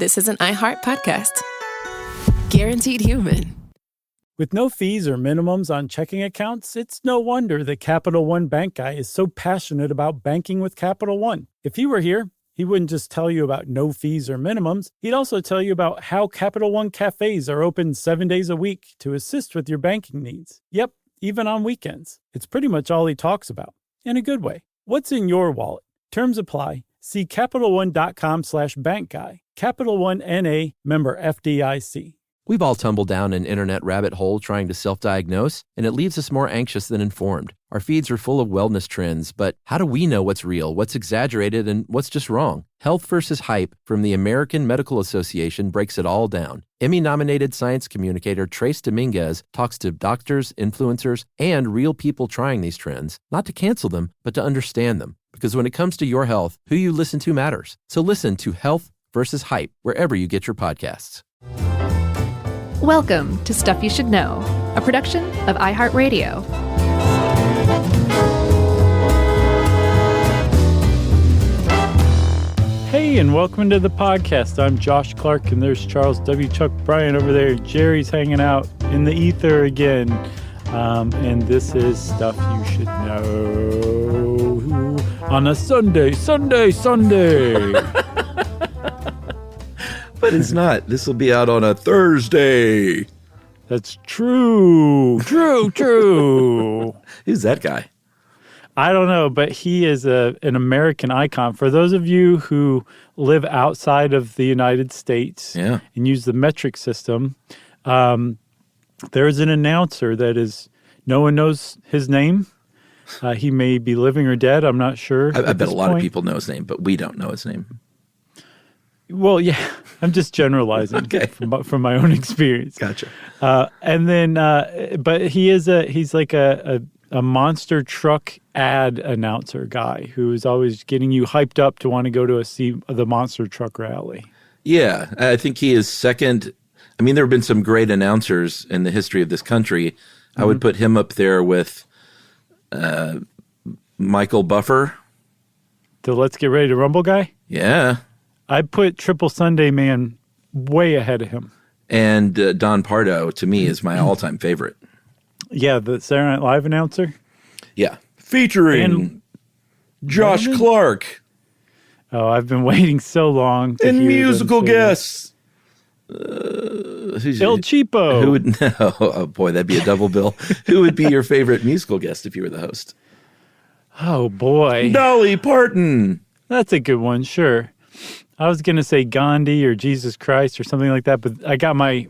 This is an iHeart podcast. Guaranteed human. With no fees or minimums on checking accounts, it's no wonder that Capital One Bank Guy is so passionate about banking with Capital One. If he were here, he wouldn't just tell you about no fees or minimums. He'd also tell you about how Capital One cafes are open 7 days a week to assist with your banking needs. Yep, even on weekends. It's pretty much all he talks about, in a good way. What's in your wallet? Terms apply. See CapitalOne.com/bankguy. Capital One N.A., member FDIC. We've all tumbled down an internet rabbit hole trying to self-diagnose, and it leaves us more anxious than informed. Our feeds are full of wellness trends, but how do we know what's real, what's exaggerated, and what's just wrong? Health versus Hype from the American Medical Association breaks it all down. Emmy-nominated science communicator Trace Dominguez talks to doctors, influencers, and real people trying these trends, not to cancel them, but to understand them. Because when it comes to your health, who you listen to matters. So listen to Health versus Hype wherever you get your podcasts. Welcome to Stuff You Should Know, a production of iHeartRadio. Hey, and welcome to the podcast. I'm Josh Clark, and there's Charles W. Chuck Bryan over there. Jerry's hanging out in the ether again. And this is Stuff You Should Know on a Sunday. But it's not. This will be out on a Thursday. That's true. True. Who's that guy? I don't know, but he is an American icon. For those of you who live outside of the United States and use the metric system, there's an announcer that is, no one knows his name. He may be living or dead. I'm not sure. I bet a lot of people know his name, but we don't know his name. Well, yeah, I'm just generalizing from my own experience. Gotcha. And then, but he's like a monster truck ad announcer guy who is always getting you hyped up to want to go to see the monster truck rally. Yeah, I think he is second. I mean, there have been some great announcers in the history of this country. Mm-hmm. I would put him up there with Michael Buffer. The Let's Get Ready to Rumble guy? Yeah. I'd put Triple Sunday Man way ahead of him. And Don Pardo, to me, is my all-time favorite. Yeah, the Saturday Night Live announcer? Yeah. Featuring Josh Clark. Oh, I've been waiting so long to and hear musical them guests. El Cheapo. Who would know? Oh, boy, that'd be a double bill. Who would be your favorite musical guest if you were the host? Oh, boy. Dolly Parton. That's a good one, sure. I was going to say Gandhi or Jesus Christ or something like that, but I got my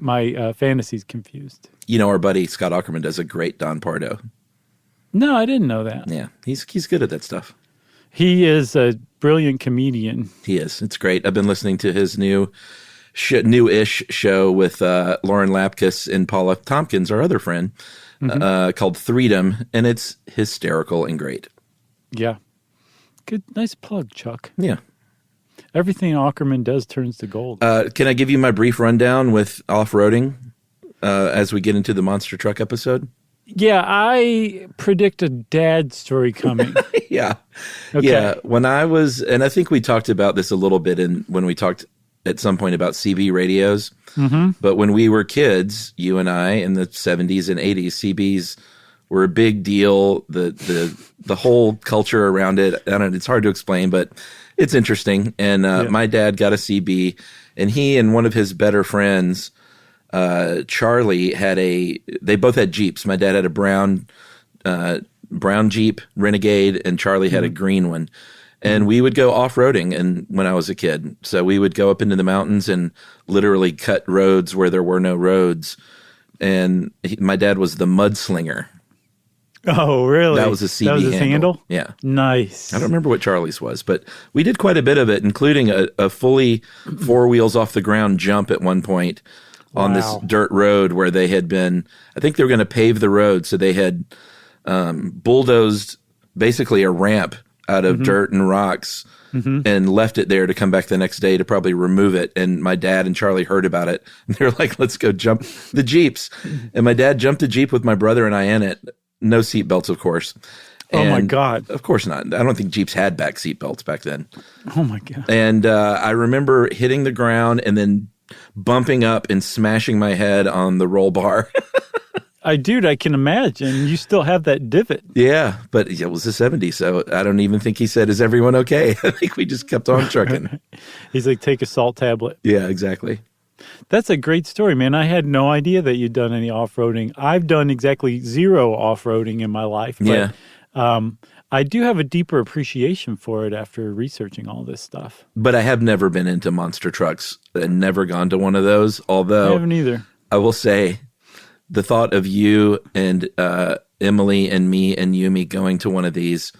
fantasies confused. You know, our buddy Scott Aukerman does a great Don Pardo. No, I didn't know that. Yeah, he's good at that stuff. He is a brilliant comedian. He is. It's great. I've been listening to his new-ish show with Lauren Lapkus and Paula Tompkins, our other friend, called Freedom, and it's hysterical and great. Yeah. Good, nice plug, Chuck. Yeah. Everything Aukerman does turns to gold. Can I give you my brief rundown with off-roading as we get into the monster truck episode? Yeah, I predict a dad story coming. Yeah. Okay. Yeah. When I was, and I think we talked about this a little bit when we talked at some point about CB radios. Mm-hmm. But when we were kids, you and I, in the 70s and 80s, CBs were a big deal. The whole culture around it, I don't know, it's hard to explain, but it's interesting. And my dad got a CB, and he and one of his better friends, Charlie, they both had Jeeps. My dad had a brown Jeep Renegade, and Charlie had a green one. And we would go off-roading when I was a kid. So we would go up into the mountains and literally cut roads where there were no roads. And my dad was the mudslinger. Oh, really? That was a CB That was his handle? Yeah. Nice. I don't remember what Charlie's was, but we did quite a bit of it, including a fully four wheels off the ground jump at one point on this dirt road where they had been, I think they were going to pave the road. So they had bulldozed basically a ramp out of dirt and rocks and left it there to come back the next day to probably remove it. And my dad and Charlie heard about it. And they were like, let's go jump the Jeeps. And my dad jumped a Jeep with my brother and I in it. No seat belts, of course. Oh, my And God. Of course not. I don't think Jeeps had back seat belts back then. Oh, my God. And I remember hitting the ground and then bumping up and smashing my head on the roll bar. I can imagine. You still have that divot. Yeah, but it was the 70s, so I don't even think he said, "Is everyone okay?" I think we just kept on trucking. He's like, take a salt tablet. Yeah, exactly. That's a great story, man. I had no idea that you'd done any off-roading. I've done exactly zero off-roading in my life. But, I do have a deeper appreciation for it after researching all this stuff. But I have never been into monster trucks and never gone to one of those, although I haven't either. I will say the thought of you and Emily and me and Yumi going to one of these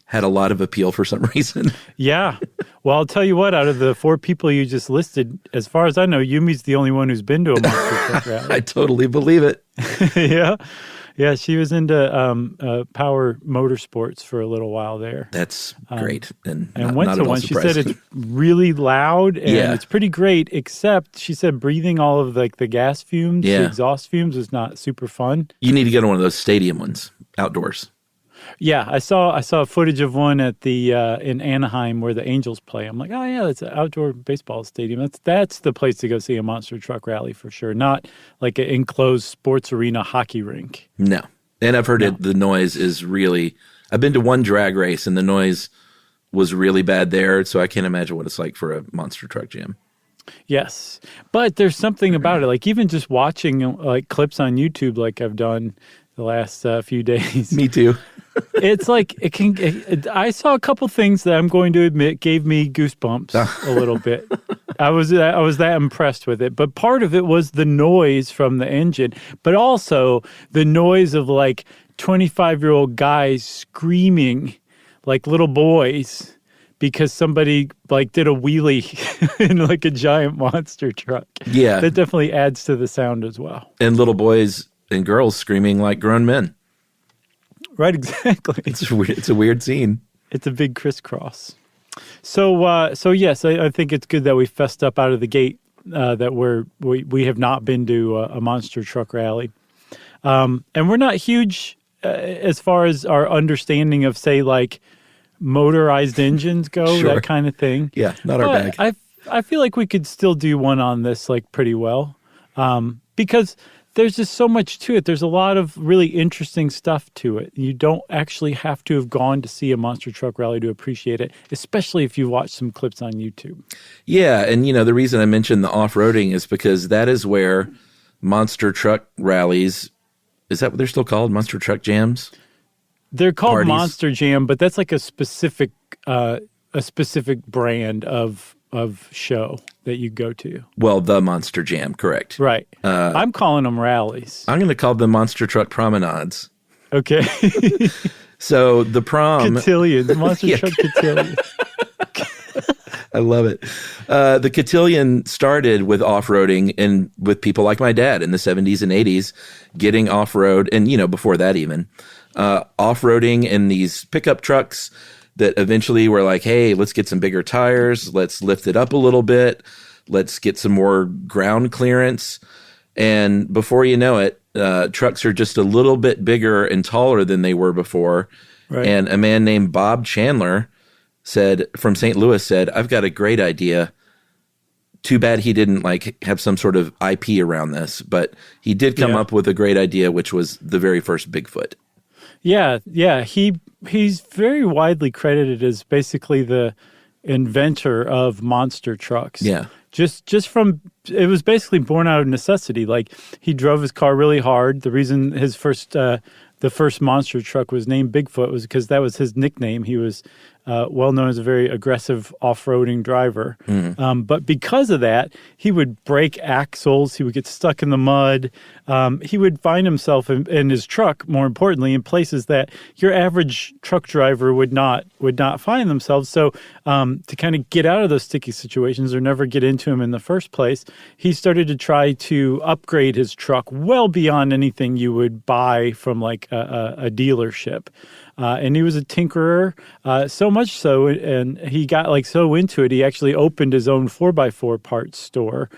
had a lot of appeal for some reason. Yeah. Well, I'll tell you what, out of the 4 people you just listed, as far as I know, Yumi's the only one who's been to a monster truck rally. I totally believe it. Yeah. Yeah, she was into power motorsports for a little while there. That's great. And went not to at all one. She said surprising. it's really loud and it's pretty great, except she said breathing all of the gas fumes, the exhaust fumes is not super fun. You need to get on one of those stadium ones, outdoors. Yeah, I saw footage of one at the in Anaheim where the Angels play. I'm like, oh yeah, that's an outdoor baseball stadium. That's the place to go see a monster truck rally for sure. Not like an enclosed sports arena hockey rink. No, and I've heard the noise is really. I've been to one drag race and the noise was really bad there, so I can't imagine what it's like for a monster truck jam. Yes, but there's something about it. Like even just watching like clips on YouTube, like I've done the last few days. Me too. It's like I saw a couple things that I'm going to admit gave me goosebumps a little bit. I was that impressed with it, but part of it was the noise from the engine, but also the noise of like 25-year-old guys screaming like little boys because somebody like did a wheelie in like a giant monster truck. Yeah, that definitely adds to the sound as well. And little boys and girls screaming like grown men. Right, exactly. It's a weird scene. It's a big crisscross. So yes, I think it's good that we fessed up out of the gate that we have not been to a monster truck rally, and we're not huge as far as our understanding of, say, like motorized engines go, Sure. that kind of thing. Yeah, not our bag. I feel like we could still do one on this like pretty well, because there's just so much to it. There's a lot of really interesting stuff to it. You don't actually have to have gone to see a monster truck rally to appreciate it, especially if you watch some clips on YouTube. Yeah, and the reason I mentioned the off-roading is because that is where monster truck rallies, is that what they're still called? Monster truck jams? They're called Parties? Monster Jam, but that's like a specific brand of show that you go to. Well, the Monster Jam, correct. Right. I'm calling them rallies. I'm going to call them monster truck promenades. Okay. So the prom... Cotillions. Monster truck cotillions. I love it. The cotillion started with off-roading and with people like my dad in the 70s and 80s getting off-road, and, before that even, off-roading in these pickup trucks that eventually were like, hey, let's get some bigger tires. Let's lift it up a little bit. Let's get some more ground clearance. And before you know it, trucks are just a little bit bigger and taller than they were before. Right. And a man named Bob Chandler from St. Louis said, I've got a great idea. Too bad he didn't have some sort of IP around this, but he did come up with a great idea, which was the very first Bigfoot. Yeah. He's very widely credited as basically the inventor of monster trucks. Yeah. Just from, it was basically born out of necessity. Like he drove his car really hard. The reason his the first monster truck was named Bigfoot was because that was his nickname. He was well known as a very aggressive off-roading driver. Mm-hmm. But because of that, he would break axles. He would get stuck in the mud. He would find himself in his truck, more importantly, in places that your average truck driver would not find themselves. So to kind of get out of those sticky situations or never get into them in the first place, he started to try to upgrade his truck well beyond anything you would buy from like a dealership. and he was a tinkerer, so much so, and he got like so into it, he actually opened his own 4x4 parts store.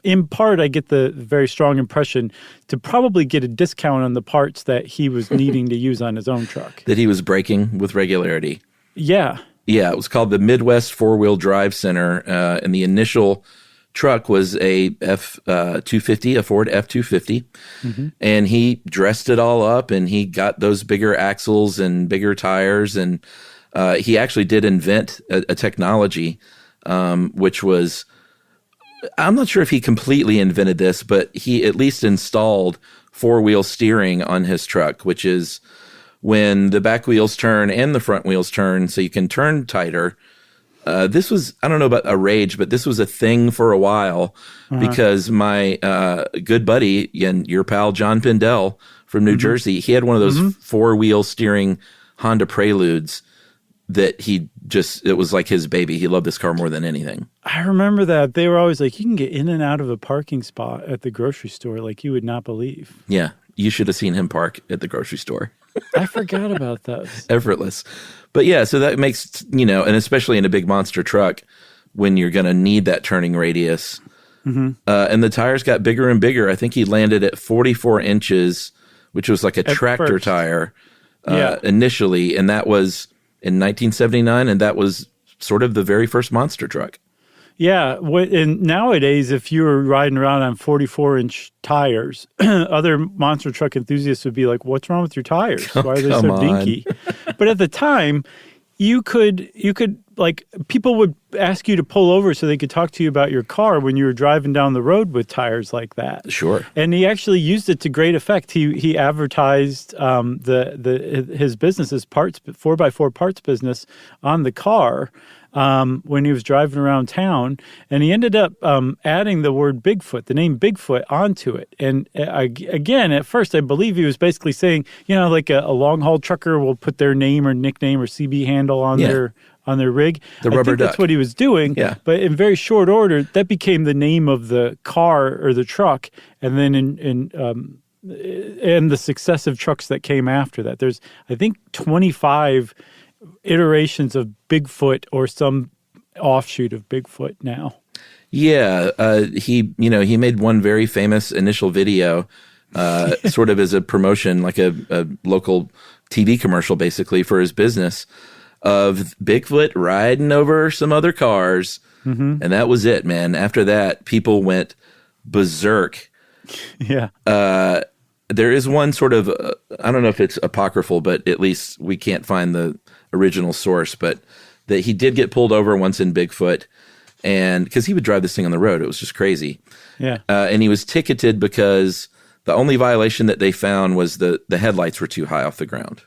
In part, I get the very strong impression to probably get a discount on the parts that he was needing to use on his own truck. That he was breaking with regularity. Yeah. Yeah, it was called the Midwest Four-Wheel Drive Center, and the initial truck was a F-250, a Ford F-250, and he dressed it all up, and he got those bigger axles and bigger tires, and he actually did invent a technology, which was, I'm not sure if he completely invented this, but he at least installed four-wheel steering on his truck, which is when the back wheels turn and the front wheels turn, so you can turn tighter. This was, I don't know about a rage, but this was a thing for a while because my good buddy and your pal John Pindell from New Jersey, he had one of those four-wheel steering Honda Preludes that it was like his baby. He loved this car more than anything. I remember that. They were always like, you can get in and out of a parking spot at the grocery store like you would not believe. Yeah, you should have seen him park at the grocery store. I forgot about those. Effortless. But yeah, so that makes, and especially in a big monster truck, when you're going to need that turning radius. And the tires got bigger and bigger. I think he landed at 44 inches, which was like a tractor tire initially. And that was in 1979. And that was sort of the very first monster truck. Yeah, and nowadays, if you were riding around on 44-inch tires, other monster truck enthusiasts would be like, "What's wrong with your tires? Why are they so dinky?" But at the time, you could like people would ask you to pull over so they could talk to you about your car when you were driving down the road with tires like that. Sure. And he actually used it to great effect. He advertised his business, his 4x4 parts business on the car. When he was driving around town, and he ended up adding the word Bigfoot, the name Bigfoot, onto it. And again, at first, I believe he was basically saying, like a long-haul trucker will put their name or nickname or CB handle on their rig. The rubber duck. That's what he was doing. Yeah. But in very short order, that became the name of the car or the truck. And then and the successive trucks that came after that. There's, I think, 25 iterations of Bigfoot or some offshoot of Bigfoot now. Yeah, he made one very famous initial video, sort of as a promotion, like a local TV commercial, basically for his business, of Bigfoot riding over some other cars, and that was it, man. After that, people went berserk. Yeah. There is one sort of, I don't know if it's apocryphal, but at least we can't find the original source, but that he did get pulled over once in Bigfoot, and because he would drive this thing on the road. It was just crazy. Yeah. And he was ticketed because the only violation that they found was the headlights were too high off the ground.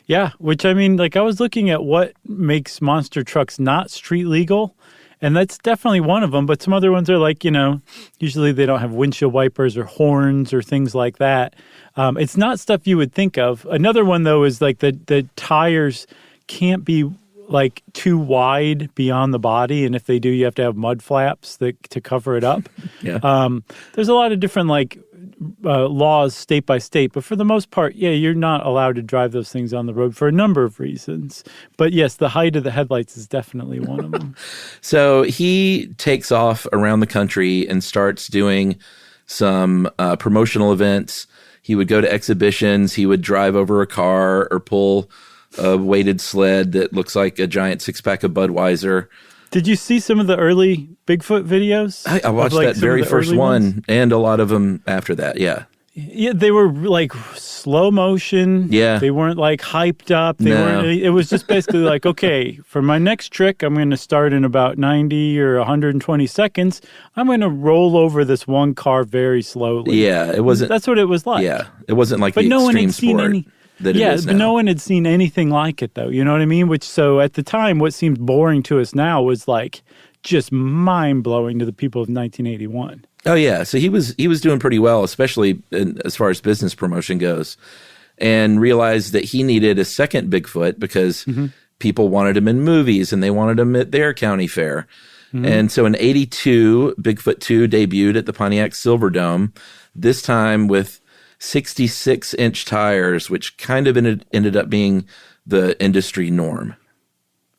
Yeah, which I mean, like I was looking at what makes monster trucks not street legal, and that's definitely one of them. But some other ones are like, usually they don't have windshield wipers or horns or things like that. It's not stuff you would think of. Another one, though, is like the tires can't be like too wide beyond the body. And if they do, you have to have mud flaps to cover it up. Yeah. There's a lot of different laws state by state, but for the most part, you're not allowed to drive those things on the road for a number of reasons. But yes, the height of the headlights is definitely one of them. So he takes off around the country and starts doing some promotional events. He would go to exhibitions. He would drive over a car or pull a weighted sled that looks like a giant six-pack of Budweiser. Did you see some of the early Bigfoot videos? I watched that very first one and a lot of them after that, yeah. Yeah, they were like slow motion. Yeah. They weren't like hyped up. It was just basically like, okay, for my next trick, I'm going to start in about 90 or 120 seconds. I'm going to roll over this one car very slowly. Yeah, it wasn't. That's what it was like. Yeah, it wasn't like but the no extreme one had seen sport. any. That it is now. But no one had seen anything like it, though. You know what I mean? So at the time, what seemed boring to us now was like just mind-blowing to the people of 1981. Oh, yeah. So he was doing pretty well, especially as far as business promotion goes, and realized that he needed a second Bigfoot because people wanted him in movies and they wanted him at their county fair. And so in 82, Bigfoot 2 debuted at the Pontiac Silverdome, this time with 66-inch tires, which kind of ended up being the industry norm.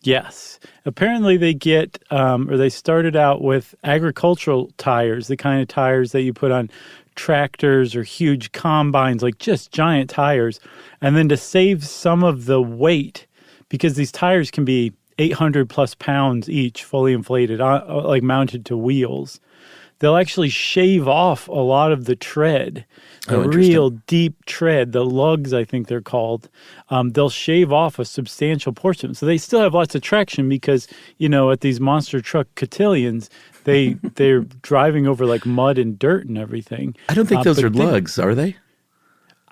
Yes. Apparently they they started out with agricultural tires, the kind of tires that you put on tractors or huge combines, like just giant tires. And then to save some of the weight, because these tires can be 800 plus pounds each, fully inflated, like mounted to wheels, they'll actually shave off a lot of the tread, the real deep tread, the lugs, I think they're called. They'll shave off a substantial portion. So they still have lots of traction because, at these monster truck cotillions, they're driving over like mud and dirt and everything. I don't think those are lugs, are they?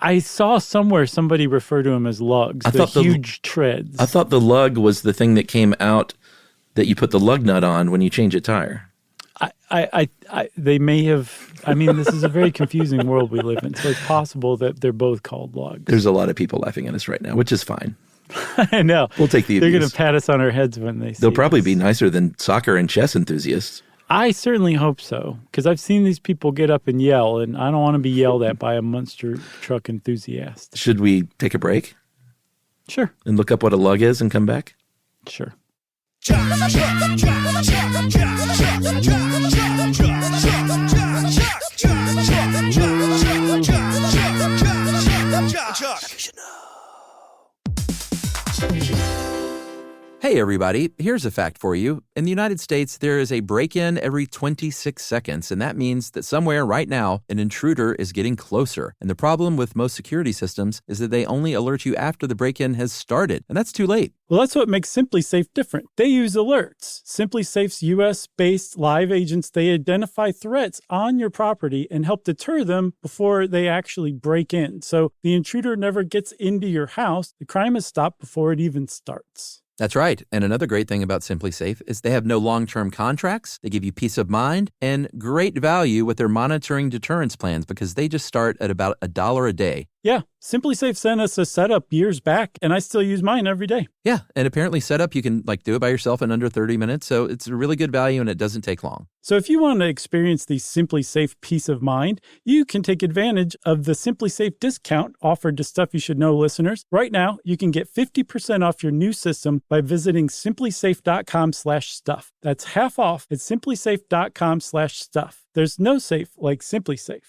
I saw somewhere somebody refer to them as lugs, huge treads. I thought the lug was the thing that came out that you put the lug nut on when you change a tire. They may have. I mean, this is a very confusing world we live in. So it's possible that they're both called lugs. There's a lot of people laughing at us right now, which is fine. I know. We'll take the abuse. They're going to pat us on our heads when they see They'll probably us. be nicer than soccer and chess enthusiasts. I certainly hope so, because I've seen these people get up and yell, and I don't want to be yelled at by a monster truck enthusiast. Should we take a break? Sure. And look up what a lug is and come back? Sure. Hey everybody, here's a fact for you. In the United States, there is a break-in every 26 seconds, and that means that somewhere right now, an intruder is getting closer. And the problem with most security systems is that they only alert you after the break-in has started, and that's too late. Well, that's what makes SimpliSafe different. They use alerts. SimpliSafe's U.S.-based live agents, they identify threats on your property and help deter them before they actually break in. So the intruder never gets into your house. The crime is stopped before it even starts. That's right. And another great thing about SimpliSafe is they have no long-term contracts. They give you peace of mind and great value with their monitoring deterrence plans because they just start at about $1 a day. Yeah, SimpliSafe sent us a setup years back, and I still use mine every day. Yeah, and apparently setup, you can do it by yourself in under 30 minutes, so it's a really good value and it doesn't take long. So if you want to experience the SimpliSafe peace of mind, you can take advantage of the SimpliSafe discount offered to Stuff You Should Know listeners. Right now, you can get 50% off your new system by visiting simplisafe.com/stuff. That's half off at simplisafe.com/stuff. There's no safe like SimpliSafe.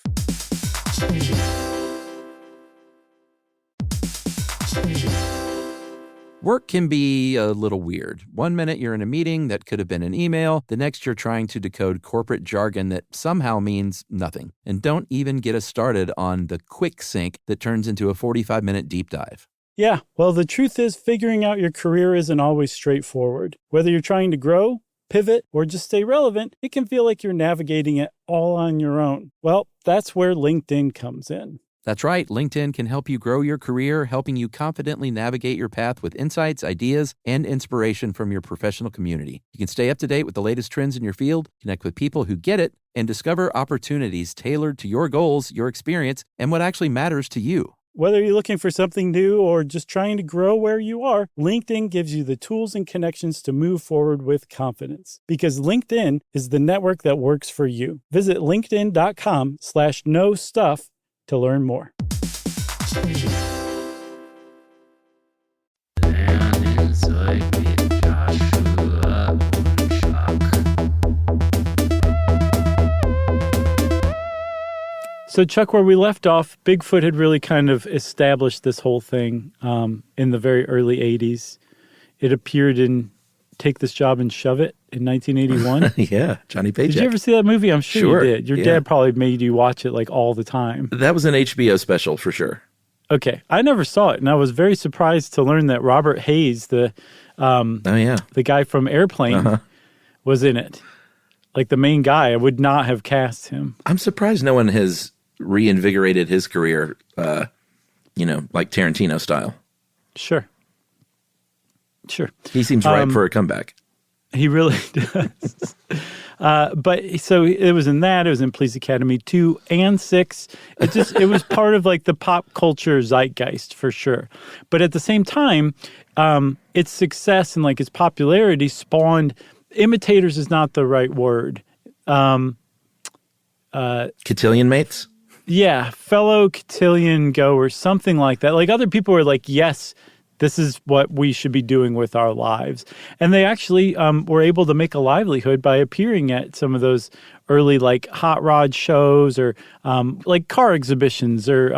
Work can be a little weird. One minute you're in a meeting that could have been an email. The next you're trying to decode corporate jargon that somehow means nothing. And don't even get us started on the quick sync that turns into a 45-minute deep dive. Yeah, well, the truth is figuring out your career isn't always straightforward. Whether you're trying to grow, pivot, or just stay relevant, it can feel like you're navigating it all on your own. Well, that's where LinkedIn comes in. That's right. LinkedIn can help you grow your career, helping you confidently navigate your path with insights, ideas, and inspiration from your professional community. You can stay up to date with the latest trends in your field, connect with people who get it, and discover opportunities tailored to your goals, your experience, and what actually matters to you. Whether you're looking for something new or just trying to grow where you are, LinkedIn gives you the tools and connections to move forward with confidence. Because LinkedIn is the network that works for you. Visit linkedin.com/knowstuff to learn more. So, Chuck, where we left off, Bigfoot had really kind of established this whole thing in the very early 80s. It appeared in Take This Job and Shove It in 1981. Yeah, Johnny Paycheck. Did you ever see that movie? I'm sure you did. Your dad probably made you watch it like all the time. That was an HBO special for sure. Okay. I never saw it, and I was very surprised to learn that Robert Hayes, the guy from Airplane, was in it. Like the main guy. I would not have cast him. I'm surprised no one has reinvigorated his career, like Tarantino style. Sure. He seems ripe for a comeback. He really does. But so it was in that. It was in Police Academy 2 and 6. It was part of like the pop culture zeitgeist for sure. But at the same time, its success and like its popularity spawned imitators is not the right word. Cotillion mates? Yeah, fellow cotillion goers, something like that. Like other people were like, yes, this is what we should be doing with our lives. And they actually were able to make a livelihood by appearing at some of those early like hot rod shows or like car exhibitions or,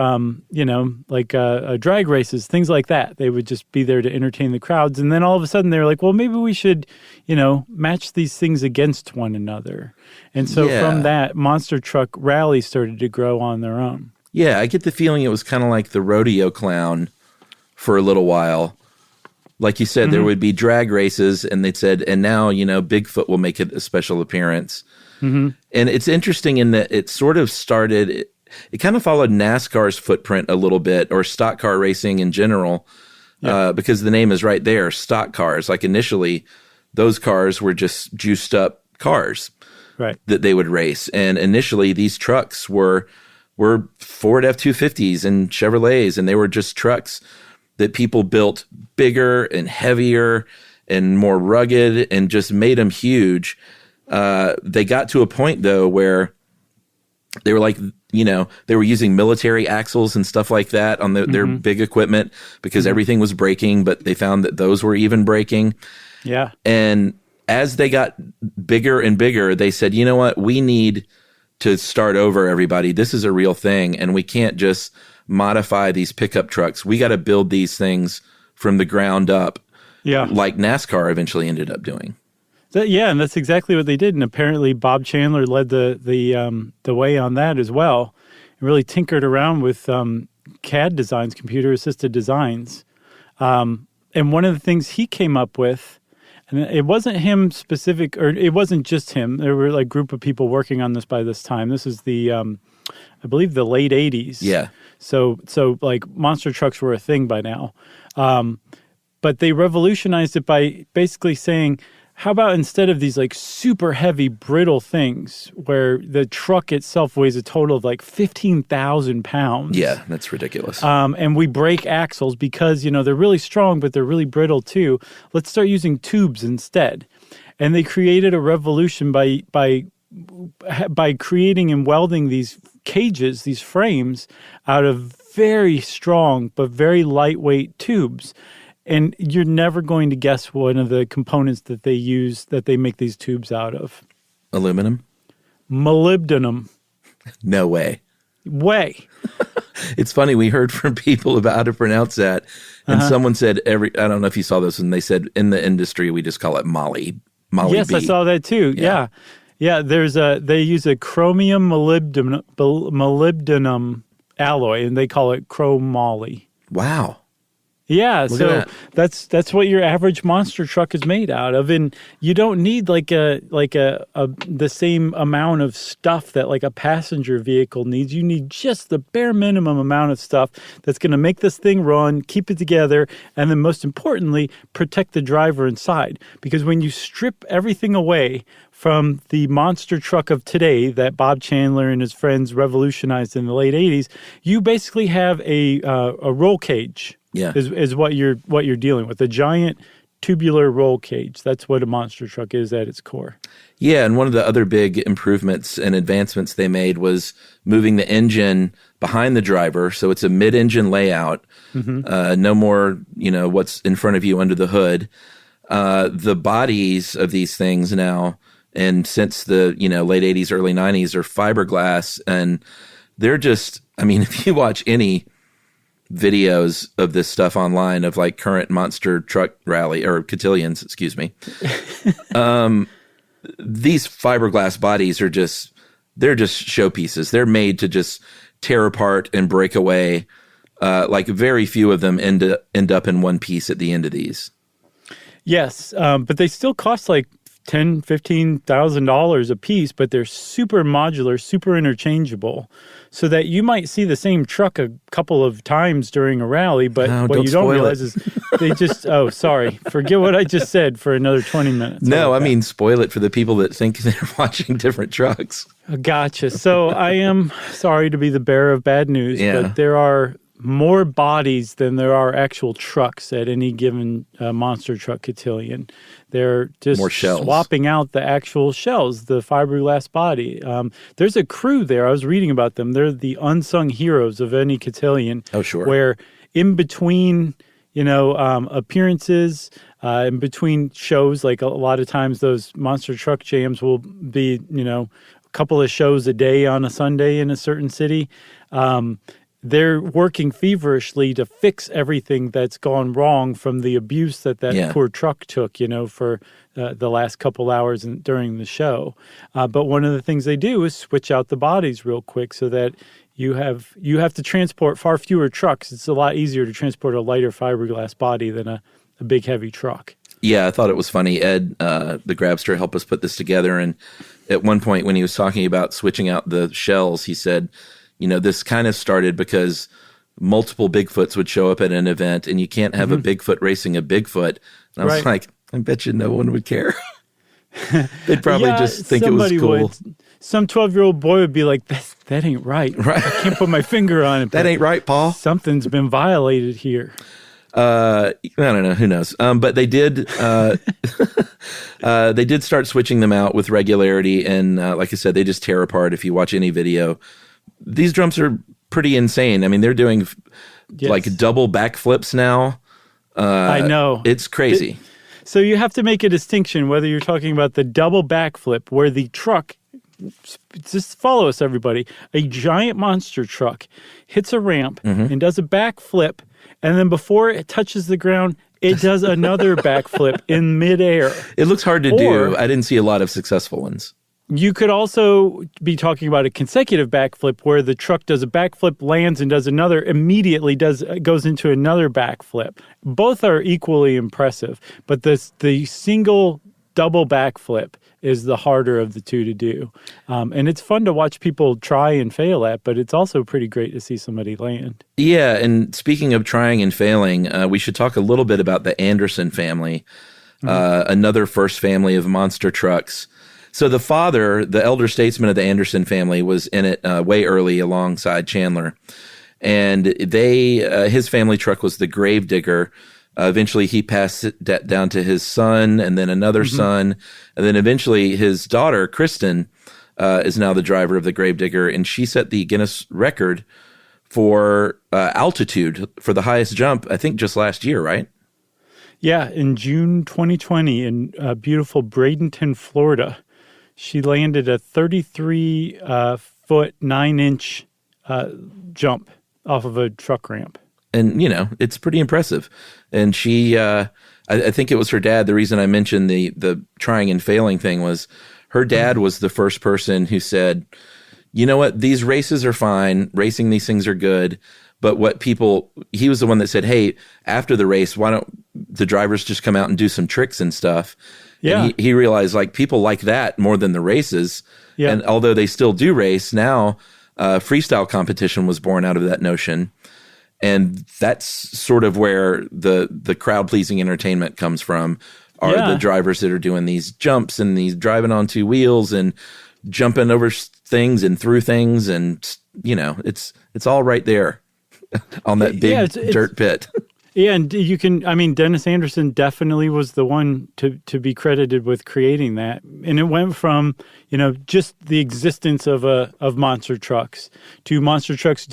drag races, things like that. They would just be there to entertain the crowds. And then all of a sudden they were like, well, maybe we should, match these things against one another. And so from that, monster truck rallies started to grow on their own. Yeah, I get the feeling it was kind of like the rodeo clown for a little while. Like you said, there would be drag races, and they said, and now, Bigfoot will make a special appearance. Mm-hmm. And it's interesting in that it sort of started, it kind of followed NASCAR's footprint a little bit, or stock car racing in general, because the name is right there, stock cars. Like initially, those cars were just juiced up cars that they would race. And initially, these trucks were Ford F-250s and Chevrolets, and they were just trucks that people built bigger and heavier and more rugged and just made them huge. They got to a point, though, where they were like, they were using military axles and stuff like that on their big equipment because everything was breaking, but they found that those were even breaking. Yeah. And as they got bigger and bigger, they said, you know what, we need to start over, everybody. This is a real thing, and we can't just modify these pickup trucks. We got to build these things from the ground up, like NASCAR eventually ended up doing. And that's exactly what they did. And apparently Bob Chandler led the way on that as well. He really tinkered around with CAD designs, computer-assisted designs. And one of the things he came up with, and it wasn't him specific, or it wasn't just him. There were like a group of people working on this by this time. This is the, I believe, the late 80s. Yeah. So like monster trucks were a thing by now. But they revolutionized it by basically saying, how about instead of these like super heavy, brittle things where the truck itself weighs a total of like 15,000 pounds? Yeah, that's ridiculous. And we break axles because, they're really strong, but they're really brittle too. Let's start using tubes instead. And they created a revolution by creating and welding these cages, these frames, out of very strong but very lightweight tubes. And you're never going to guess one of the components that they use, that they make these tubes out of. Aluminum? Molybdenum. No way. It's funny, we heard from people about how to pronounce that, and someone said I don't know if you saw this, and they said in the industry we just call it Molly Yes, B. I saw that too. Yeah. They use a chromium molybdenum alloy, and they call it chromoly. Wow. Yeah, so that's what your average monster truck is made out of, and you don't need the same amount of stuff that like a passenger vehicle needs. You need just the bare minimum amount of stuff that's going to make this thing run, keep it together, and then most importantly, protect the driver inside. Because when you strip everything away from the monster truck of today that Bob Chandler and his friends revolutionized in the late 80s, you basically have a roll cage. Yeah, is what you're dealing with, a giant tubular roll cage. That's what a monster truck is at its core. Yeah, and one of the other big improvements and advancements they made was moving the engine behind the driver, so it's a mid-engine layout. No more, what's in front of you under the hood. The bodies of these things now, and since the late 80s, early 90s, are fiberglass, and they're just, if you watch any videos of this stuff online of like current monster truck rally or cotillions, excuse me. These fiberglass bodies are they're just showpieces. They're made to just tear apart and break away. Like very few of them end up in one piece at the end of these. Yes. But they still cost like $10,000, $15,000 a piece, but they're super modular, super interchangeable, so that you might see the same truck a couple of times during a rally, but what you don't realize is they just, forget what I just said for another 20 minutes. No, spoil it for the people that think they're watching different trucks. Gotcha. So I am sorry to be the bearer of bad news, but there are more bodies than there are actual trucks at any given monster truck cotillion. They're just more shells. Swapping out the actual shells, the fiberglass body. There's a crew there. I was reading about them. They're the unsung heroes of any cotillion. Oh, sure. Where in between, appearances, in between shows, like a lot of times those monster truck jams will be, a couple of shows a day on a Sunday in a certain city. They're working feverishly to fix everything that's gone wrong from the abuse that poor truck took, for the last couple hours during the show. But one of the things they do is switch out the bodies real quick so that you have to transport far fewer trucks. It's a lot easier to transport a lighter fiberglass body than a big, heavy truck. Yeah, I thought it was funny. Ed, the Grabster, helped us put this together. And at one point when he was talking about switching out the shells, he said, this kind of started because multiple Bigfoots would show up at an event and you can't have a Bigfoot racing a Bigfoot. And I was like, I bet you no one would care. They'd probably just think it was cool. Would. Some 12-year-old boy would be like, that ain't right. Right. I can't put my finger on it. That ain't right, Paul. Something's been violated here. I don't know. Who knows? But they did. They did start switching them out with regularity, and like I said, they just tear apart. If you watch any video, these drums are pretty insane. I mean, they're doing like double backflips now. I know, it's crazy. So you have to make a distinction whether you're talking about the double backflip, where the truck. Just follow us, everybody. A giant monster truck hits a ramp and does a backflip. And then before it touches the ground, it does another backflip in midair. It looks hard to do. I didn't see a lot of successful ones. You could also be talking about a consecutive backflip where the truck does a backflip, lands, and does another, immediately goes into another backflip. Both are equally impressive, but the single double backflip is the harder of the two to do. And it's fun to watch people try and fail at, but it's also pretty great to see somebody land. Yeah, and speaking of trying and failing, we should talk a little bit about the Anderson family, another first family of monster trucks. So the father, the elder statesman of the Anderson family, was in it way early alongside Chandler. And his family truck was the Gravedigger. Eventually, he passed it down to his son and then another son. And then eventually his daughter, Kristen, is now the driver of the Gravedigger. And she set the Guinness record for altitude for the highest jump, I think just last year, right? Yeah, in June 2020 in beautiful Bradenton, Florida. She landed a 33-foot, 9-inch jump off of a truck ramp. And, it's pretty impressive. And she, I think it was her dad. The reason I mentioned the trying and failing thing was her dad was the first person who said, you know what, these races are fine. Racing these things are good. But he was the one that said, hey, after the race, why don't the drivers just come out and do some tricks and stuff? Yeah. And he realized people like that more than the races. Yeah. And although they still do race now, freestyle competition was born out of that notion. And that's sort of where the crowd-pleasing entertainment comes from, are the drivers that are doing these jumps and these driving on two wheels and jumping over things and through things. And, it's all right there on that big dirt pit. Yeah, and Dennis Anderson definitely was the one to be credited with creating that. And it went from, just the existence of monster trucks to monster trucks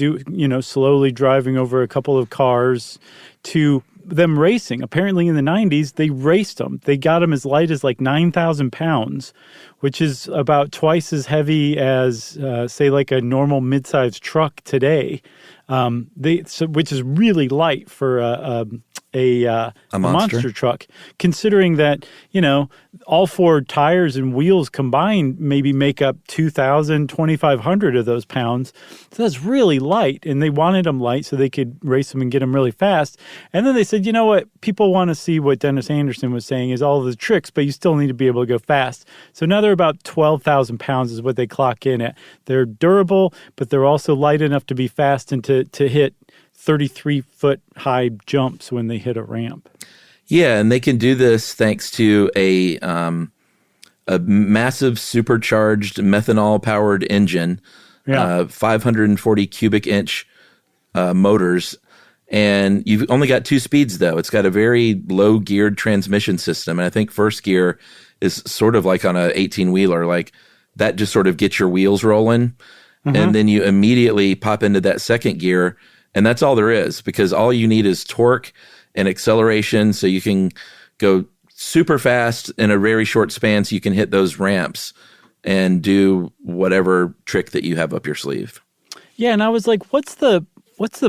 slowly driving over a couple of cars to them racing. Apparently in the 90s, they raced them. They got them as light as 9,000 pounds, which is about twice as heavy as, say, a normal mid-sized truck today. Which is really light for a monster truck, considering that, all four tires and wheels combined maybe make up 2,000, 2,500 of those pounds. So that's really light. And they wanted them light so they could race them and get them really fast. And then they said, you know what? People want to see what Dennis Anderson was saying is all of the tricks, but you still need to be able to go fast. So now they're about 12,000 pounds is what they clock in at. They're durable, but they're also light enough to be fast and to hit 33-foot high jumps when they hit a ramp. Yeah, and they can do this thanks to a massive supercharged methanol-powered engine, 540 cubic inch motors. And you've only got 2 speeds, though. It's got a very low geared transmission system. And I think first gear is sort of like on a 18-wheeler, like that just sort of gets your wheels rolling. And then you immediately pop into that second gear. And that's all there is, because all you need is torque and acceleration. So you can go super fast in a very short span, so you can hit those ramps and do whatever trick that you have up your sleeve. Yeah, and I was like, what's the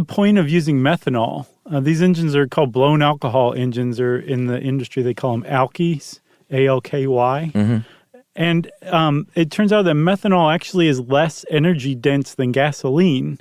point of using methanol? These engines are called blown alcohol engines, or in the industry they call them alkies, ALKY. And it turns out that methanol actually is less energy dense than gasoline,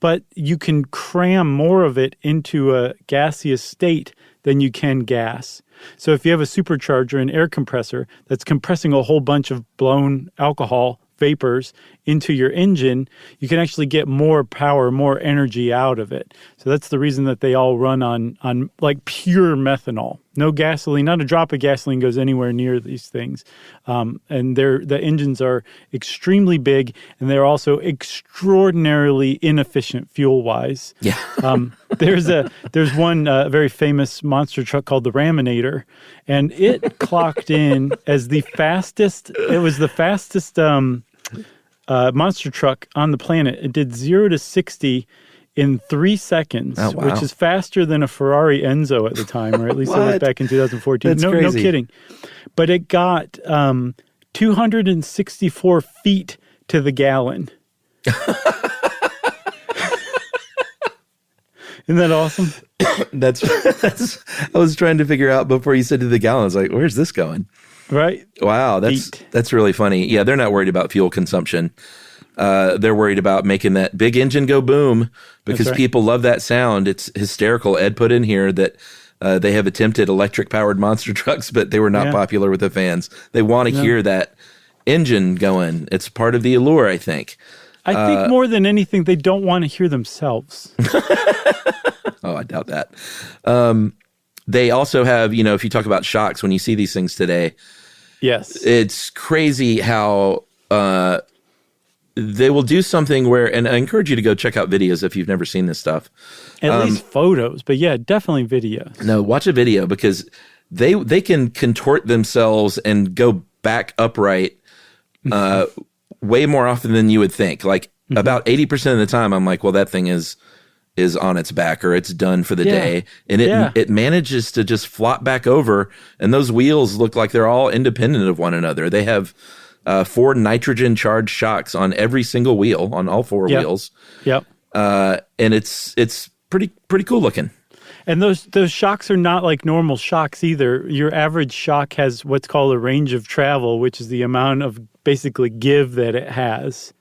but you can cram more of it into a gaseous state than you can gas. So if you have a supercharger, an air compressor that's compressing a whole bunch of blown alcohol vapors into your engine, you can actually get more power, more energy out of it. So that's the reason that they all run on like pure methanol. No gasoline, not a drop of gasoline goes anywhere near these things. And the engines are extremely big, and they're also extraordinarily inefficient fuel-wise. Yeah. There's one very famous monster truck called the Raminator, and it clocked in as the fastest. It was the fastest monster truck on the planet. It did 0 to 60 in 3 seconds, which is faster than a Ferrari Enzo at the time, or at least it was back in 2014. That's no crazy. No kidding. But it got 264 feet to the gallon. Isn't that awesome? That's I was trying to figure out before you said to the gallon. I was like, where's this going? Right? Wow, that's really funny. Yeah, they're not worried about fuel consumption. They're worried about making that big engine go boom, because people love that sound. It's hysterical. Ed put in here that they have attempted electric-powered monster trucks, but they were not popular with the fans. They want to hear that engine going. It's part of the allure, I think. I think more than anything, they don't want to hear themselves. Oh, I doubt that. They also have, if you talk about shocks, when you see these things today, yes, it's crazy how they will do something where, and I encourage you to go check out videos if you've never seen this stuff. At least photos, but yeah, definitely videos. No, watch a video, because they can contort themselves and go back upright way more often than you would think. Like about 80% of the time, I'm like, well, that thing is on its back, or it's done for the day. And it manages to just flop back over. And those wheels look like they're all independent of one another. They have 4 nitrogen charged shocks on every single wheel, on all 4 wheels. Yep. And it's pretty cool looking. And those shocks are not like normal shocks either. Your average shock has what's called a range of travel, which is the amount of basically give that it has,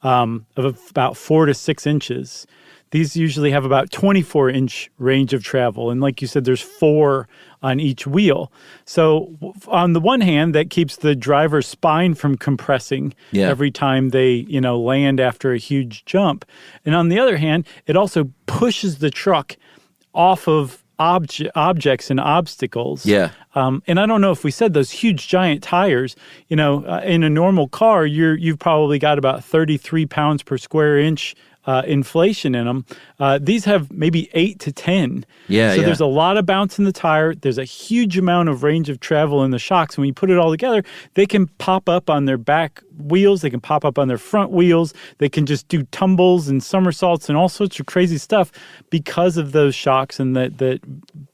of about 4 to 6 inches. These usually have about 24-inch range of travel. And like you said, there's 4 on each wheel. So on the one hand, that keeps the driver's spine from compressing every time they, land after a huge jump. And on the other hand, it also pushes the truck off of objects and obstacles. Yeah. And I don't know if we said those huge giant tires, in a normal car, you've probably got about 33 pounds per square inch inflation in them. These have maybe 8 to 10. So there's a lot of bounce in the tire. There's a huge amount of range of travel in the shocks. And when you put it all together, they can pop up on their back wheels. They can pop up on their front wheels. They can just do tumbles and somersaults and all sorts of crazy stuff because of those shocks and that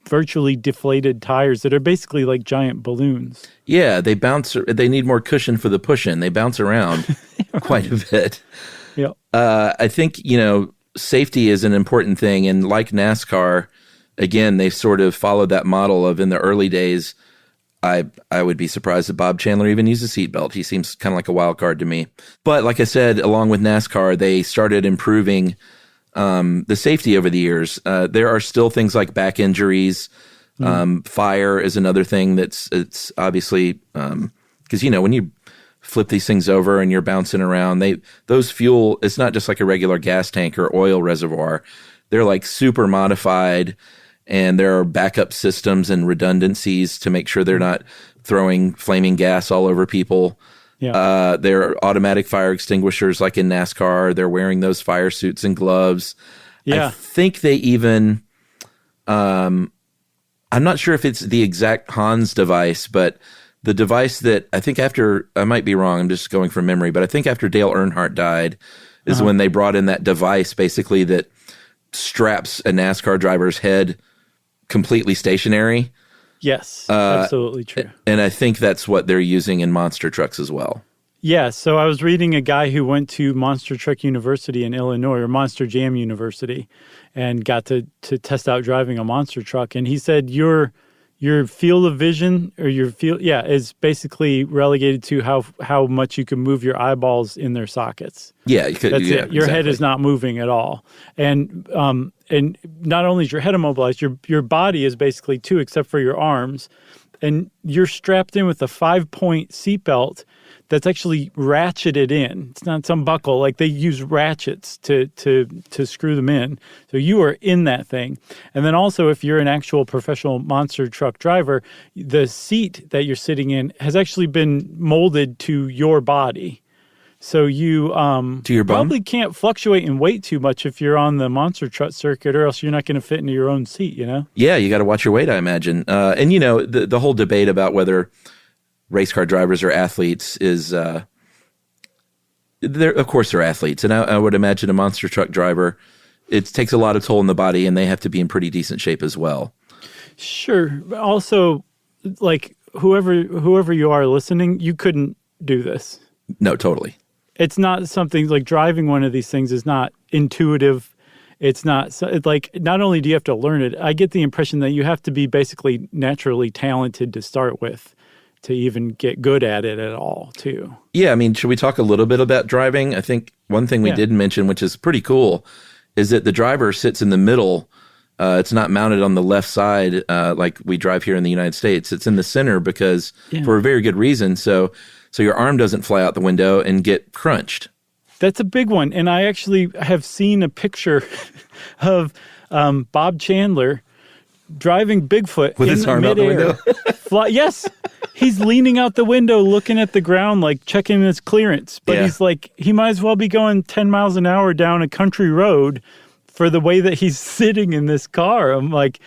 virtually deflated tires that are basically like giant balloons. Yeah, they bounce. They need more cushion for the push-in. They bounce around quite a bit. Yeah. I think, safety is an important thing. And like NASCAR, again, they've sort of followed that model of, in the early days, I would be surprised if Bob Chandler even used a seatbelt. He seems kind of like a wild card to me. But like I said, along with NASCAR, they started improving the safety over the years. There are still things like back injuries. Fire is another thing it's obviously, because, when you flip these things over and you're bouncing around, those fuel, it's not just like a regular gas tank or oil reservoir. They're like super modified, and there are backup systems and redundancies to make sure they're not throwing flaming gas all over people. Yeah. There are automatic fire extinguishers like in NASCAR. They're wearing those fire suits and gloves. Yeah. I think they even, I'm not sure if it's the exact Hans device, but the device that I think after, I might be wrong, I'm just going from memory, but I think after Dale Earnhardt died is when they brought in that device basically that straps a NASCAR driver's head completely stationary. Yes, absolutely true. And I think that's what they're using in monster trucks as well. Yeah, so I was reading a guy who went to Monster Truck University in Illinois, or Monster Jam University, and got to test out driving a monster truck. And he said your field of vision, or your field, is basically relegated to how much you can move your eyeballs in their sockets. Yeah, you could, that's it. Your head is not moving at all, and not only is your head immobilized, your body is basically too, except for your arms, and you're strapped in with a 5-point seatbelt that's actually ratcheted in. It's not some buckle. Like, they use ratchets to screw them in. So you are in that thing. And then also, if you're an actual professional monster truck driver, the seat that you're sitting in has actually been molded to your body. So you to your bum? Probably can't fluctuate in weight too much if you're on the monster truck circuit, or else you're not going to fit into your own seat, you know? Yeah, you got to watch your weight, I imagine. And, you know, the whole debate about whether race car drivers are athletes is, of course they're athletes. And I would imagine a monster truck driver, it takes a lot of toll on the body, and they have to be in pretty decent shape as well. Sure. But also, like, whoever you are listening, you couldn't do this. No, totally. It's not something like driving one of these things is not intuitive. It's not like, not only do you have to learn it, I get the impression that you have to be basically naturally talented to start with to even get good at it at all, too. Yeah, I mean, should we talk a little bit about driving? I think one thing we didn't mention, which is pretty cool, is that the driver sits in the middle. It's not mounted on the left side like we drive here in the United States. It's in the center because for a very good reason. So your arm doesn't fly out the window and get crunched. That's a big one. And I actually have seen a picture of Bob Chandler driving Bigfoot with in his arm out the window. Yes. He's leaning out the window, looking at the ground, like checking his clearance. But he's like, he might as well be going 10 miles an hour down a country road for the way that he's sitting in this car. I'm like,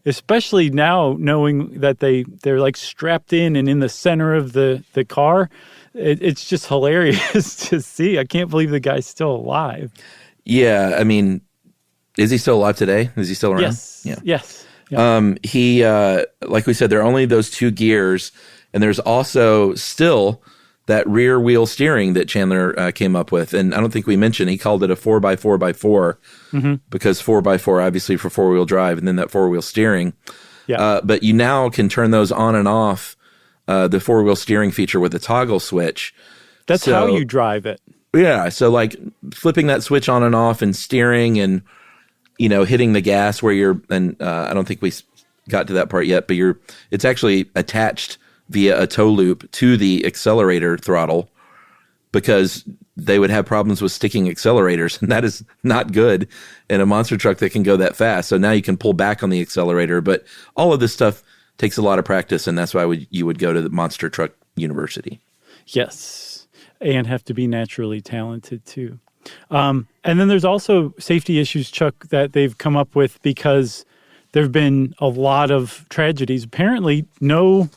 especially now knowing that they're like strapped in and in the center of the car. It's just hilarious to see. I can't believe the guy's still alive. Yeah. I mean, is he still alive today? Is he still around? Yes. Yeah. Yes. Yeah. He, like we said, there are only those two gears, and there's also still that rear wheel steering that Chandler came up with. And I don't think we mentioned, he called it a 4x4x4 because 4x4 obviously for 4-wheel drive, and then that 4-wheel steering. Yeah. But you now can turn those on and off, the 4-wheel steering feature with a toggle switch. That's how you drive it. Yeah. So like flipping that switch on and off and steering and, you know, hitting the gas where you're, and I don't think we got to that part yet, but it's actually attached via a tow loop to the accelerator throttle, because they would have problems with sticking accelerators, and that is not good in a monster truck that can go that fast. So now you can pull back on the accelerator, but all of this stuff takes a lot of practice, and that's why you would go to the Monster Truck University. Yes, and have to be naturally talented too. And then there's also safety issues, Chuck, that they've come up with because there have been a lot of tragedies. Apparently, no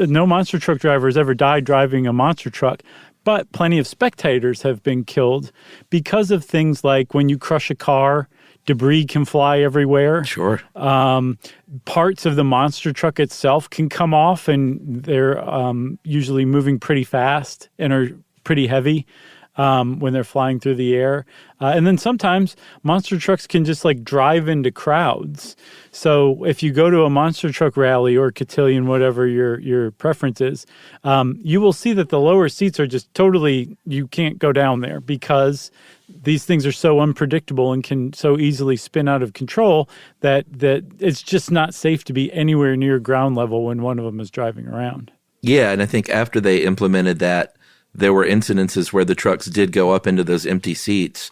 monster truck driver has ever died driving a monster truck, but plenty of spectators have been killed because of things like when you crush a car, debris can fly everywhere. Sure. Parts of the monster truck itself can come off, and they're usually moving pretty fast and are pretty heavy when they're flying through the air. And then sometimes monster trucks can just like drive into crowds. So if you go to a monster truck rally or cotillion, whatever your preference is, you will see that the lower seats are just totally, you can't go down there because these things are so unpredictable and can so easily spin out of control that it's just not safe to be anywhere near ground level when one of them is driving around. Yeah, and I think after they implemented that, there were incidences where the trucks did go up into those empty seats,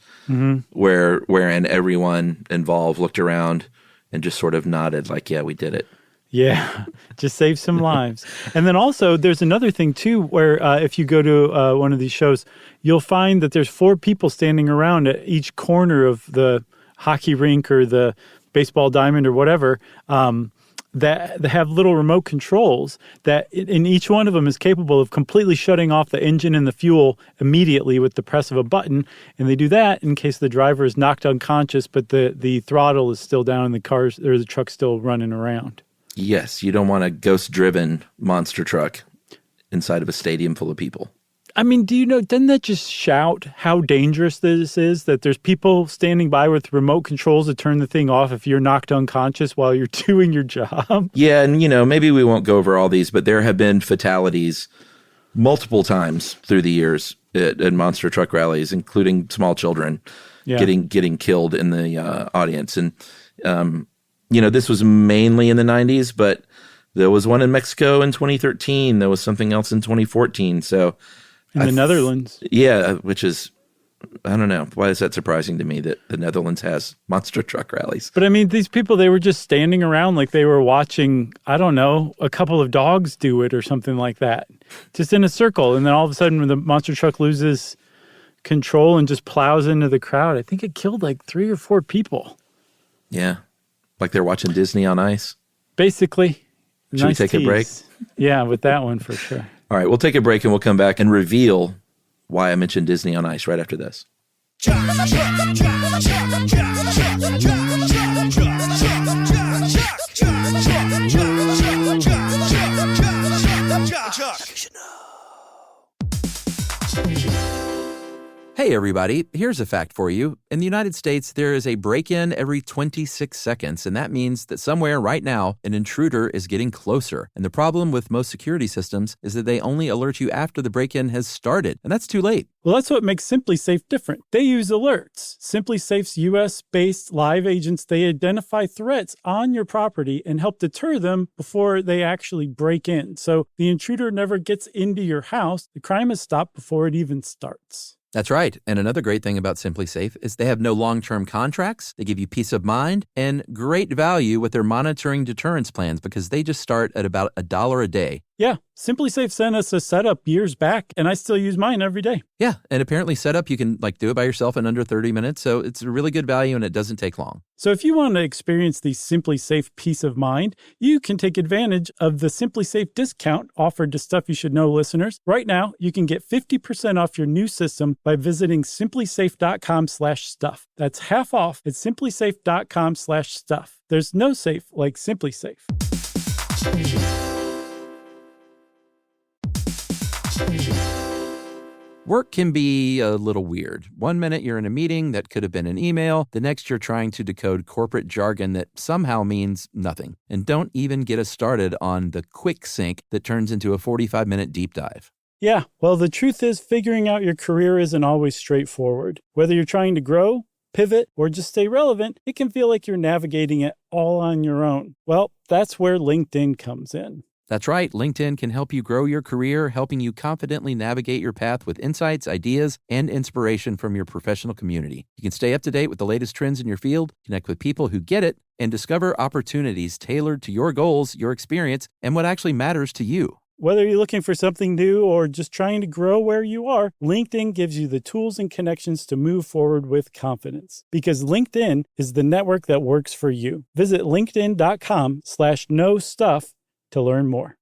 wherein everyone involved looked around and just sort of nodded like, yeah, we did it. Yeah, just save some lives. And then also there's another thing too, where if you go to one of these shows, you'll find that there's 4 people standing around at each corner of the hockey rink or the baseball diamond or whatever, that have little remote controls that in each one of them is capable of completely shutting off the engine and the fuel immediately with the press of a button. And they do that in case the driver is knocked unconscious, but the throttle is still down and the truck's still running around. Yes, you don't want a ghost-driven monster truck inside of a stadium full of people. I mean, doesn't that just shout how dangerous this is, that there's people standing by with remote controls to turn the thing off if you're knocked unconscious while you're doing your job? Yeah, and maybe we won't go over all these, but there have been fatalities multiple times through the years at monster truck rallies, including small children getting killed in the audience. And, this was mainly in the 90s, but there was one in Mexico in 2013. There was something else in 2014. So in the Netherlands. Yeah, which is, I don't know. Why is that surprising to me that the Netherlands has monster truck rallies? But I mean, these people, they were just standing around like they were watching, I don't know, a couple of dogs do it or something like that. Just in a circle. And then all of a sudden when the monster truck loses control and just plows into the crowd, I think it killed like 3 or 4 people. Yeah. Like they're watching Disney on Ice. Basically. Should we take a break? Yeah, with that one for sure. All right, we'll take a break and we'll come back and reveal why I mentioned Disney on Ice right after this. Hey everybody, here's a fact for you. In the United States, there is a break-in every 26 seconds, and that means that somewhere right now, an intruder is getting closer. And the problem with most security systems is that they only alert you after the break-in has started, and that's too late. Well, that's what makes SimpliSafe different. They use alerts. SimpliSafe's U.S.-based live agents, they identify threats on your property and help deter them before they actually break in. So the intruder never gets into your house. The crime is stopped before it even starts. That's right. And another great thing about SimpliSafe is they have no long-term contracts. They give you peace of mind and great value with their monitoring deterrence plans because they just start at about $1 a day. Yeah, SimpliSafe sent us a setup years back, and I still use mine every day. Yeah, and apparently setup, you can do it by yourself in under 30 minutes, so it's a really good value and it doesn't take long. So if you want to experience the SimpliSafe peace of mind, you can take advantage of the SimpliSafe discount offered to Stuff You Should Know listeners. Right now, you can get 50% off your new system by visiting simplisafe.com/stuff. That's half off at simplisafe.com/stuff. There's no safe like SimpliSafe. Work can be a little weird. One minute you're in a meeting that could have been an email. The next you're trying to decode corporate jargon that somehow means nothing. And don't even get us started on the quick sync that turns into a 45-minute deep dive. Yeah, well, the truth is figuring out your career isn't always straightforward. Whether you're trying to grow, pivot, or just stay relevant, it can feel like you're navigating it all on your own. Well, that's where LinkedIn comes in. That's right. LinkedIn can help you grow your career, helping you confidently navigate your path with insights, ideas, and inspiration from your professional community. You can stay up to date with the latest trends in your field, connect with people who get it, and discover opportunities tailored to your goals, your experience, and what actually matters to you. Whether you're looking for something new or just trying to grow where you are, LinkedIn gives you the tools and connections to move forward with confidence. Because LinkedIn is the network that works for you. Visit linkedin.com/knowstuff to learn more.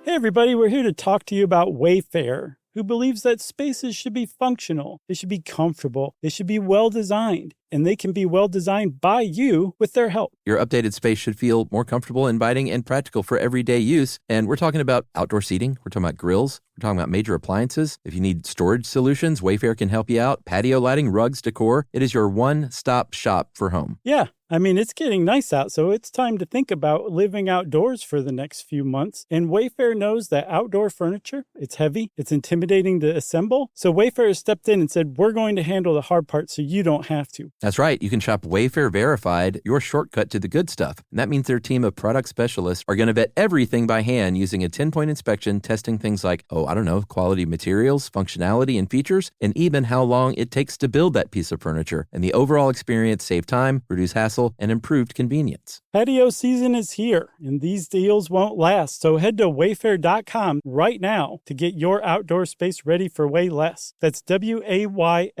Hey everybody, we're here to talk to you about Wayfair, who believes that spaces should be functional, they should be comfortable, they should be well designed, and they can be well designed by you with their help. Your updated space should feel more comfortable, inviting, and practical for everyday use. And we're talking about outdoor seating. We're talking about grills. We're talking about major appliances. If you need storage solutions, Wayfair can help you out. Patio lighting, rugs, decor. It is your one-stop shop for home. Yeah. I mean, it's getting nice out, so it's time to think about living outdoors for the next few months. And Wayfair knows that outdoor furniture, it's heavy, it's intimidating to assemble. So Wayfair has stepped in and said, we're going to handle the hard part so you don't have to. That's right. You can shop Wayfair Verified, your shortcut to the good stuff. And that means their team of product specialists are going to vet everything by hand using a 10-point inspection, testing things like, quality materials, functionality, and features, and even how long it takes to build that piece of furniture. And the overall experience save time, reduce hassle, and improved convenience. Patio season is here, and these deals won't last. So head to wayfair.com right now to get your outdoor space ready for way less. That's WAYFAIR.com.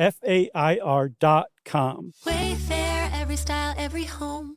Wayfair, every style, every home.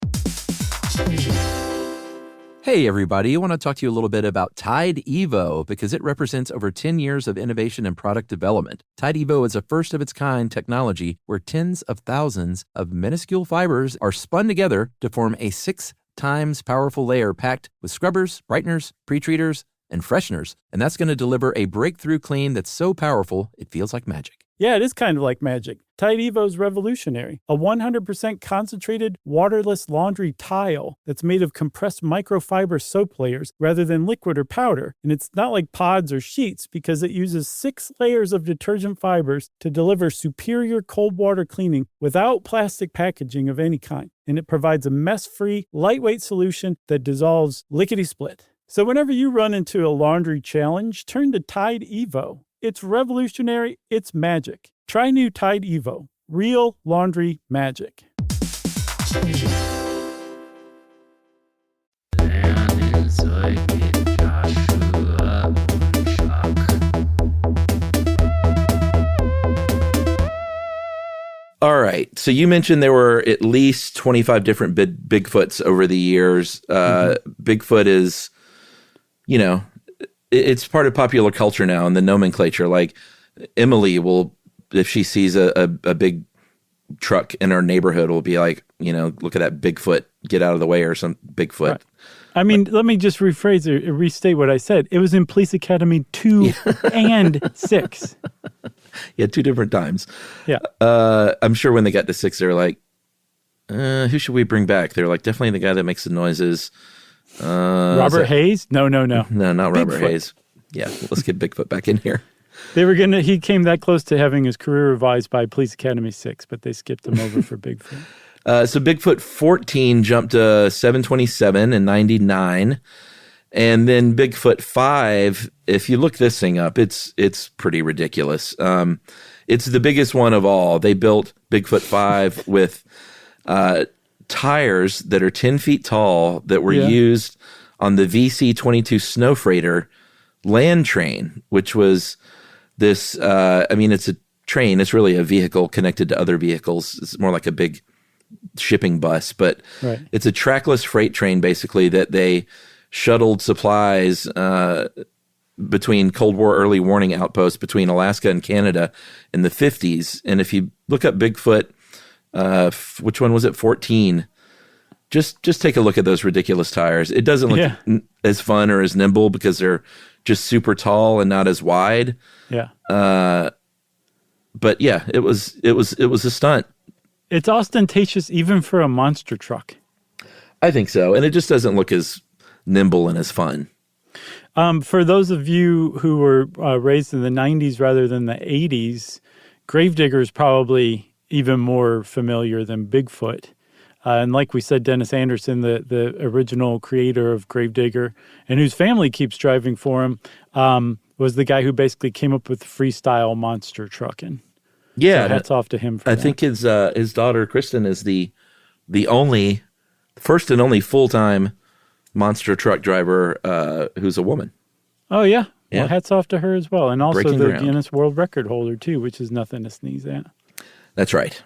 Hey, everybody. I want to talk to you a little bit about Tide Evo because it represents over 10 years of innovation and product development. Tide Evo is a first-of-its-kind technology where tens of thousands of minuscule fibers are spun together to form a 6 times powerful layer packed with scrubbers, brighteners, pre-treaters, and fresheners. And that's going to deliver a breakthrough clean that's so powerful, it feels like magic. Yeah, it is kind of like magic. Tide Evo is revolutionary. A 100% concentrated, waterless laundry tile that's made of compressed microfiber soap layers rather than liquid or powder. And it's not like pods or sheets because it uses 6 layers of detergent fibers to deliver superior cold water cleaning without plastic packaging of any kind. And it provides a mess-free, lightweight solution that dissolves lickety-split. So whenever you run into a laundry challenge, turn to Tide Evo. It's revolutionary. It's magic. Try new Tide Evo. Real laundry magic. All right. So you mentioned there were at least 25 different Bigfoots over the years. Bigfoot is, it's part of popular culture now in the nomenclature. Like Emily will, if she sees a big truck in her neighborhood, will be like, look at that Bigfoot, get out of the way, or some Bigfoot. Right. I mean, let me just restate what I said. It was in Police Academy 2 and 6. Yeah, 2 different times. Yeah. I'm sure when they got to 6, they're like, who should we bring back? They're like, definitely the guy that makes the noises. Robert Hayes? No. No, not Robert Bigfoot. Hayes. Yeah, let's get Bigfoot back in here. He came that close to having his career revised by Police Academy 6, but they skipped him over for Bigfoot. So Bigfoot 14 jumped to 727 in 99. And then Bigfoot 5, if you look this thing up, it's pretty ridiculous. It's the biggest one of all. They built Bigfoot 5 with tires that are 10 feet tall that were used on the VC-22 snow freighter land train, which was this, it's a train. It's really a vehicle connected to other vehicles. It's more like a big shipping bus, but It's a trackless freight train, basically, that they shuttled supplies between Cold War early warning outposts between Alaska and Canada in the 50s. And if you look up Bigfoot, which one was it? 14. Just take a look at those ridiculous tires. It doesn't look as fun or as nimble because they're just super tall and not as wide. Yeah. But yeah, it was a stunt. It's ostentatious even for a monster truck. I think so. And it just doesn't look as nimble and as fun. For those of you who were raised in the 90s rather than the 80s, Gravedigger is probably even more familiar than Bigfoot. And like we said, Dennis Anderson, the original creator of Gravedigger, and whose family keeps driving for him, was the guy who basically came up with freestyle monster trucking. Yeah. So hats off to him for that. I think his daughter, Kristen, is the first and only full-time monster truck driver who's a woman. Oh, yeah. Yeah. Well, hats off to her as well. And also Breaking the ground. Guinness World Record holder, too, which is nothing to sneeze at. That's right.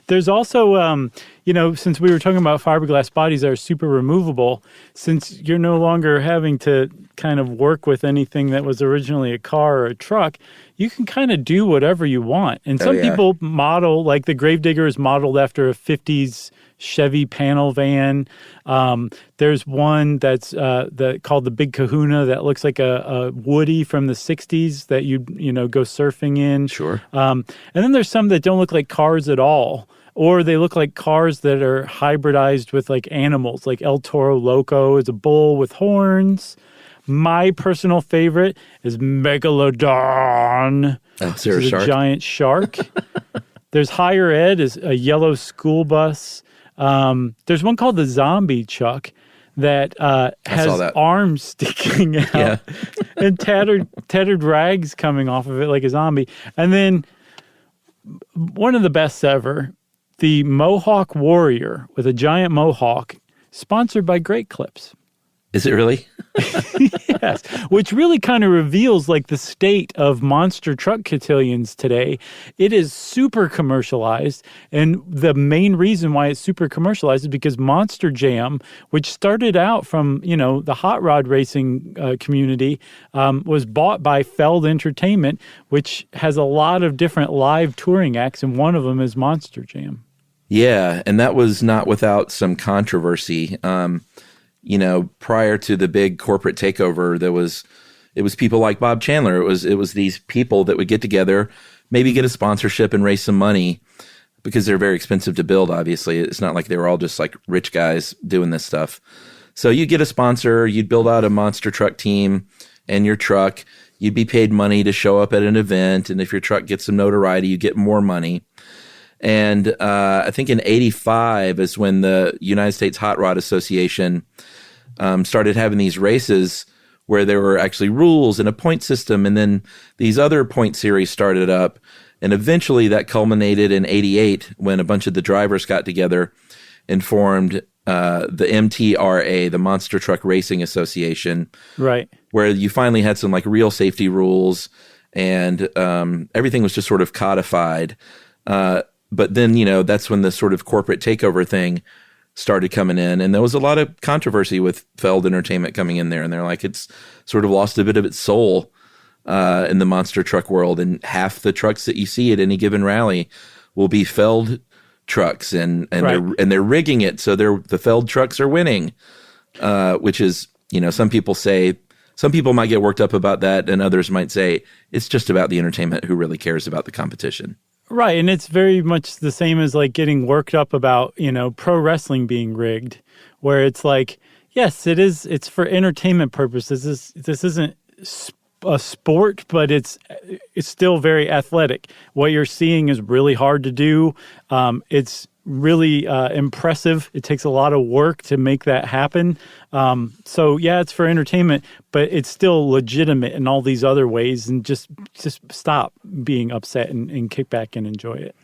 There's also, since we were talking about fiberglass bodies that are super removable, since you're no longer having to kind of work with anything that was originally a car or a truck, you can kind of do whatever you want. And some people model, like the Gravedigger is modeled after a 50s Chevy panel van. There's one that's called the Big Kahuna that looks like a Woody from the 60s that you'd go surfing in. Sure. And then there's some that don't look like cars at all, or they look like cars that are hybridized with like animals, like El Toro Loco is a bull with horns. My personal favorite is Megalodon. Oh, is there a shark? Giant shark. There's higher ed, is a yellow school bus. There's one called the Zombie Chuck that has arms sticking out and tattered rags coming off of it like a zombie. And then one of the best ever, the Mohawk Warrior with a giant mohawk, sponsored by Great Clips. Is it really? Yes, which really kind of reveals like the state of monster truck cotillions today. It is super commercialized, and the main reason why it's super commercialized is because Monster Jam, which started out from, the hot rod racing community, was bought by Feld Entertainment, which has a lot of different live touring acts, and one of them is Monster Jam. Yeah, and that was not without some controversy. Prior to the big corporate takeover, it was people like Bob Chandler. It was these people that would get together, maybe get a sponsorship and raise some money, because they're very expensive to build. Obviously, it's not like they were all just like rich guys doing this stuff. So you get a sponsor, you'd build out a monster truck team and your truck. You'd be paid money to show up at an event, and if your truck gets some notoriety, you get more money. And I think in '85 is when the United States Hot Rod Association started having these races where there were actually rules and a point system, and then these other point series started up. And eventually that culminated in '88 when a bunch of the drivers got together and formed the MTRA, the Monster Truck Racing Association. Right. Where you finally had some like real safety rules, and everything was just sort of codified. But then, that's when the sort of corporate takeover thing started coming in. And there was a lot of controversy with Feld Entertainment coming in there. And they're like, it's sort of lost a bit of its soul in the monster truck world. And half the trucks that you see at any given rally will be Feld trucks. And they're rigging it so the Feld trucks are winning, which is, some people might get worked up about that. And others might say it's just about the entertainment. Who really cares about the competition? Right, and it's very much the same as like getting worked up about, pro wrestling being rigged, where it's like, yes, it is. It's for entertainment purposes. This isn't a sport, but it's still very athletic. What you're seeing is really hard to do. It's really impressive. It takes a lot of work to make that happen. So yeah, it's for entertainment, but it's still legitimate in all these other ways. And just stop being upset and kick back and enjoy it.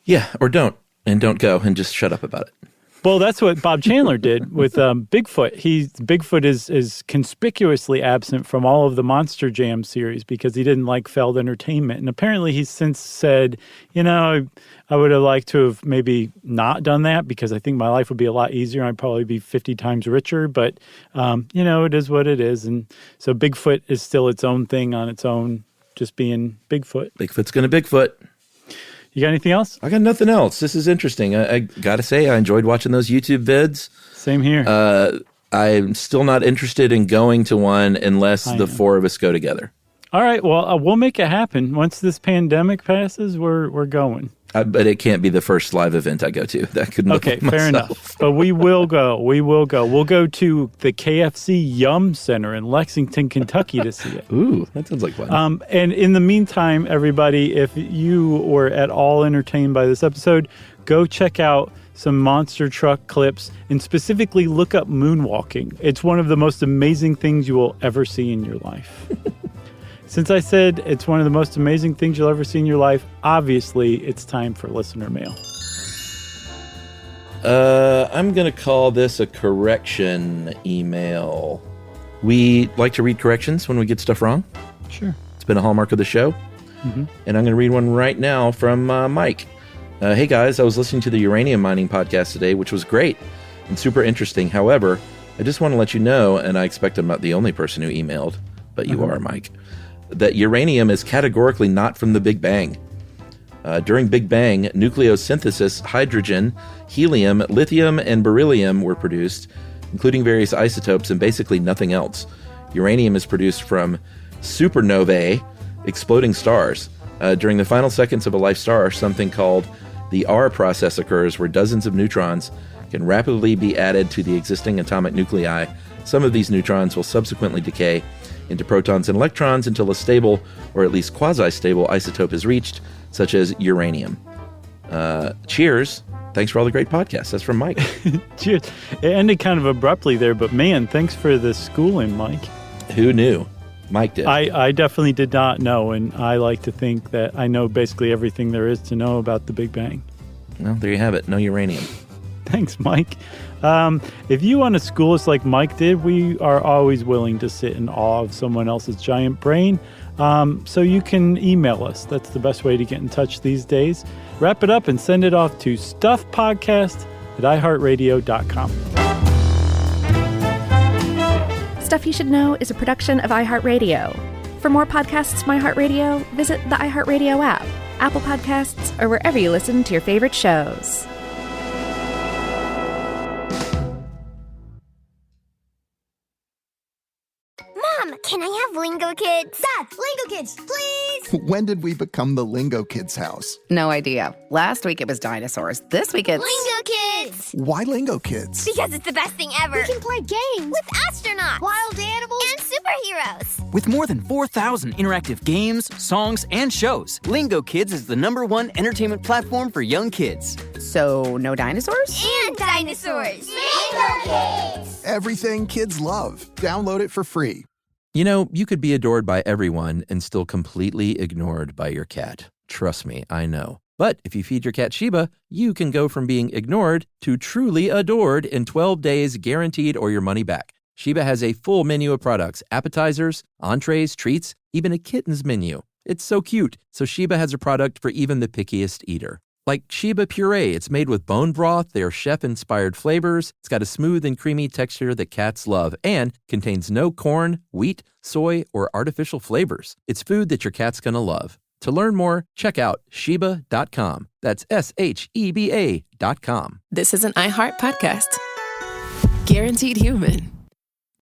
Yeah, or don't go and just shut up about it. Well, that's what Bob Chandler did with Bigfoot. Bigfoot is conspicuously absent from all of the Monster Jam series because he didn't like Feld Entertainment. And apparently he's since said, I would have liked to have maybe not done that because I think my life would be a lot easier. I'd probably be 50 times richer. But, it is what it is. And so Bigfoot is still its own thing on its own, just being Bigfoot. Bigfoot's going to Bigfoot. You got anything else? I got nothing else. This is interesting. I got to say, I enjoyed watching those YouTube vids. Same here. I'm still not interested in going to one unless the four of us go together. All right. Well, we'll make it happen. Once this pandemic passes, we're going. But it can't be the first live event I go to. That could okay, fair enough. But we will go. We'll go to the KFC Yum Center in Lexington, Kentucky to see it. Ooh, that sounds like fun. And in the meantime, everybody, if you were at all entertained by this episode, go check out some monster truck clips and specifically look up moonwalking. It's one of the most amazing things you will ever see in your life. Since I said it's one of the most amazing things you'll ever see in your life, obviously it's time for listener mail. I'm going to call this a correction email. We like to read corrections when we get stuff wrong. Sure. It's been a hallmark of the show. Mm-hmm. And I'm going to read one right now from Mike. Hey guys, I was listening to the uranium mining podcast today, which was great and super interesting. However, I just want to let you know, and I expect I'm not the only person who emailed, but you are, Mike, that uranium is categorically not from the Big Bang. During Big Bang, nucleosynthesis, hydrogen, helium, lithium, and beryllium were produced, including various isotopes and basically nothing else. Uranium is produced from supernovae, exploding stars. During the final seconds of a life star, something called the R process occurs where dozens of neutrons can rapidly be added to the existing atomic nuclei. Some of these neutrons will subsequently decay into protons and electrons until a stable, or at least quasi-stable, isotope is reached, such as uranium. Cheers. Thanks for all the great podcasts. That's from Mike. Cheers. It ended kind of abruptly there, but man, thanks for the schooling, Mike. Who knew? Mike did. I definitely did not know, and I like to think that I know basically everything there is to know about the Big Bang. Well, there you have it. No uranium. Thanks, Mike. If you want to school us like Mike did, we are always willing to sit in awe of someone else's giant brain. So you can email us. That's the best way to get in touch these days. Wrap it up and send it off to stuffpodcast@iheartradio.com. Stuff You Should Know is a production of iHeartRadio. For more podcasts from iHeartRadio, visit the iHeartRadio app, Apple Podcasts, or wherever you listen to your favorite shows. Mom, can I have Lingo Kids? Dad, Lingo Kids, please! When did we become the Lingo Kids house? No idea. Last week it was dinosaurs. This week it's... Lingo Kids! Why Lingo Kids? Because it's the best thing ever. We can play games with astronauts, wild animals, and superheroes. With more than 4,000 interactive games, songs, and shows, Lingo Kids is the #1 entertainment platform for young kids. So, no dinosaurs? And dinosaurs! Lingo Kids! Everything kids love. Download it for free. You know, you could be adored by everyone and still completely ignored by your cat. Trust me, I know. But if you feed your cat Sheba, you can go from being ignored to truly adored in 12 days guaranteed or your money back. Sheba has a full menu of products, appetizers, entrees, treats, even a kitten's menu. It's so cute, so Sheba has a product for even the pickiest eater. Like Sheba Puree, it's made with bone broth, they are chef-inspired flavors, it's got a smooth and creamy texture that cats love, and contains no corn, wheat, soy, or artificial flavors. It's food that your cat's gonna love. To learn more, check out Sheba.com. That's SHEBA.com. This is an iHeart podcast. Guaranteed human.